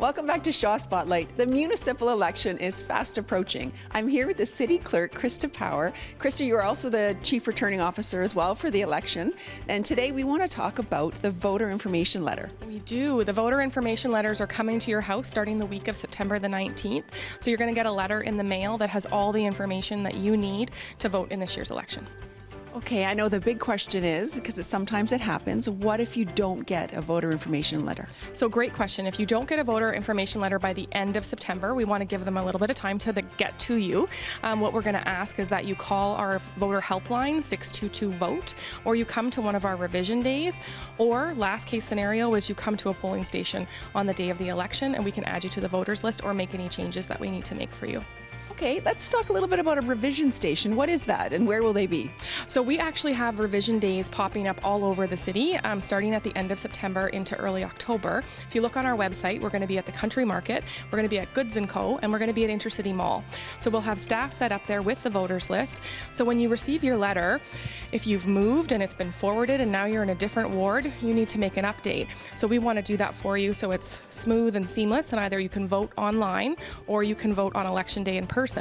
Welcome back to Shaw Spotlight. The municipal election is fast approaching. I'm here with the City Clerk, Krista Power. Krista, you are also the Chief Returning Officer as well for the election. And today we want to talk about the voter information letter. We do. The voter information letters are coming to your house starting the week of September the 19th. So you're going to get a letter in the mail that has all the information that you need to vote in this year's election. Okay, I know the big question is, because sometimes it happens, what if you don't get a voter information letter? So great question. If you don't get a voter information letter by the end of September, we want to give them a little bit of time to get to you. What we're going to ask is that you call our voter helpline, 622-VOTE, or you come to one of our revision days, or last case scenario is you come to a polling station on the day of the election and we can add you to the voters list or make any changes that we need to make for you. Okay, let's talk a little bit about a revision station. What is that and where will they be? So we actually have revision days popping up all over the city, starting at the end of September into early October. If you look on our website, we're going to be at the Country Market, we're going to be at Goods & Co, and we're going to be at Intercity Mall. So we'll have staff set up there with the voters list. So when you receive your letter, if you've moved and it's been forwarded and now you're in a different ward, you need to make an update. So we want to do that for you so it's smooth and seamless, and either you can vote online or you can vote on election day in person.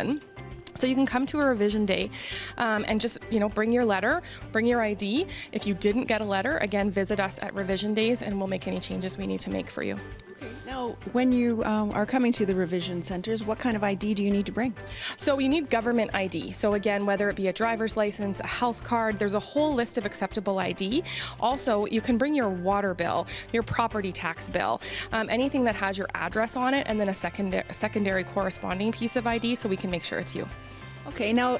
So you can come to a revision day and just, bring your letter, bring your ID. If you didn't get a letter, again, visit us at revision days and we'll make any changes we need to make for you. Okay. Now, when you are coming to the revision centers, what kind of ID do you need to bring? So we need government ID. So again, whether it be a driver's license, a health card, there's a whole list of acceptable ID. Also, you can bring your water bill, your property tax bill, anything that has your address on it, and then a secondary corresponding piece of ID so we can make sure it's you. Okay, now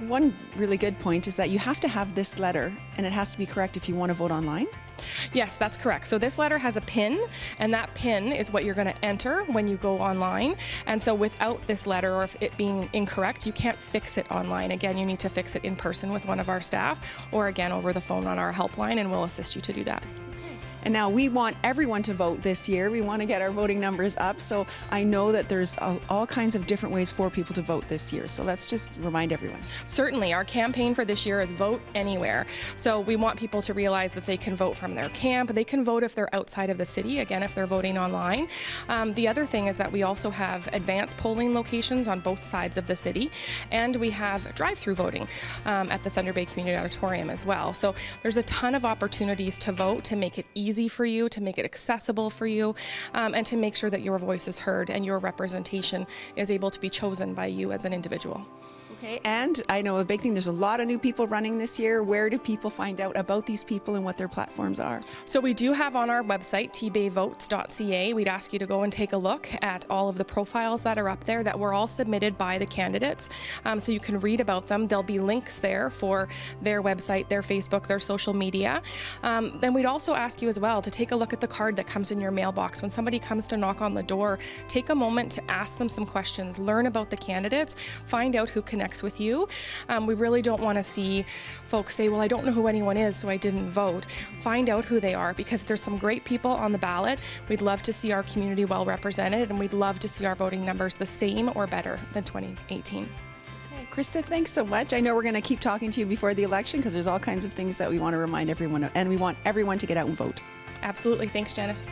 one really good point is that you have to have this letter and it has to be correct if you want to vote online. Yes, that's correct. So this letter has a PIN, and that PIN is what you're going to enter when you go online. And so without this letter, or if it being incorrect, you can't fix it online. Again, you need to fix it in person with one of our staff, or again over the phone on our helpline, and we'll assist you to do that. And now we want everyone to vote this year. We want to get our voting numbers up. So I know that there's all kinds of different ways for people to vote this year. So let's just remind everyone. Certainly. Our campaign for this year is Vote Anywhere. So we want people to realize that they can vote from their camp. They can vote if they're outside of the city, again, if they're voting online. The other thing is that we also have advanced polling locations on both sides of the city. And we have drive-through voting at the Thunder Bay Community Auditorium as well. So there's a ton of opportunities to vote, to make it easy for you, to make it accessible for you, and to make sure that your voice is heard and your representation is able to be chosen by you as an individual. Okay, and I know a big thing, there's a lot of new people running this year. Where do people find out about these people and what their platforms are? So we do have on our website, tbayvotes.ca, we'd ask you to go and take a look at all of the profiles that are up there that were all submitted by the candidates. So you can read about them. There'll be links there for their website, their Facebook, their social media. Then we'd also ask you as well to take a look at the card that comes in your mailbox. When somebody comes to knock on the door, take a moment to ask them some questions, learn about the candidates, find out who connects with you. We really don't want to see folks say, well, I don't know who anyone is, so I didn't vote. Find out who they are, because there's some great people on the ballot. We'd love to see our community well represented, and we'd love to see our voting numbers the same or better than 2018. Okay, Krista, thanks so much. I know we're going to keep talking to you before the election because there's all kinds of things that we want to remind everyone of, and we want everyone to get out and vote. Absolutely. Thanks, Janice.